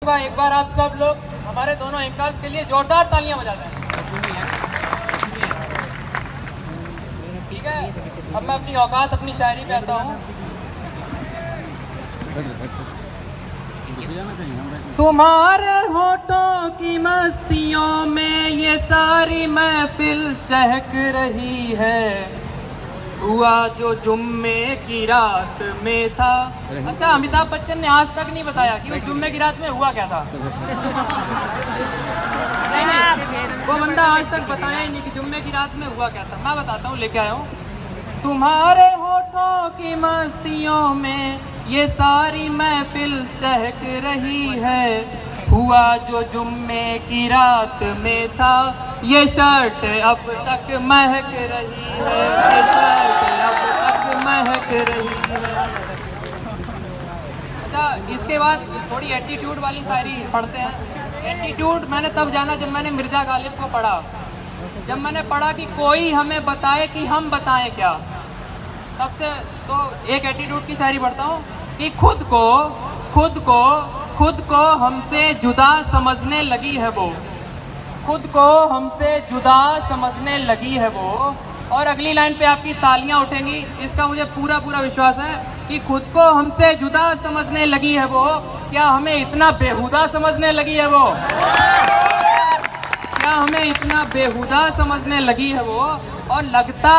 एक बार आप सब लोग हमारे दोनों एंकर्स के लिए जोरदार तालियां बजा दें। ठीक है, अब मैं अपनी औकात अपनी शायरी पे आता हूँ। तुम्हारे होठों की मस्तियों में ये सारी महफिल चहक रही है, हुआ जो जुम्मे की रात में था। अच्छा, अमिताभ बच्चन ने आज तक नहीं बताया कि उस जुम्मे की रात में हुआ क्या था। नहीं, वो बंदा आज तक बताया ही नहीं कि जुम्मे की रात में हुआ क्या था। मैं बताता हूँ, लेके आया हूँ। तुम्हारे होठों की मस्तियों में ये सारी महफिल चहक रही है, हुआ जो जुम्मे की रात में था। ये शर्ट अब तक महक रही है, ये शर्ट अब तक महक रही है। अच्छा, इसके बाद थोड़ी एटीट्यूड वाली शायरी पढ़ते हैं। एटीट्यूड मैंने तब जाना जब मैंने मिर्जा गालिब को पढ़ा। जब मैंने पढ़ा कि कोई हमें बताए कि हम बताएं क्या, तब से तो एक एटीट्यूड की शायरी पढ़ता हूँ कि खुद को हमसे जुदा समझने लगी है वो, खुद को हमसे जुदा समझने लगी है वो। और अगली लाइन पे आपकी तालियां उठेंगी, इसका मुझे पूरा विश्वास है कि खुद को हमसे जुदा समझने लगी है वो। क्या हमें इतना बेहुदा समझने लगी है वो? क्या हमें इतना बेहुदा समझने लगी है वो? और लगता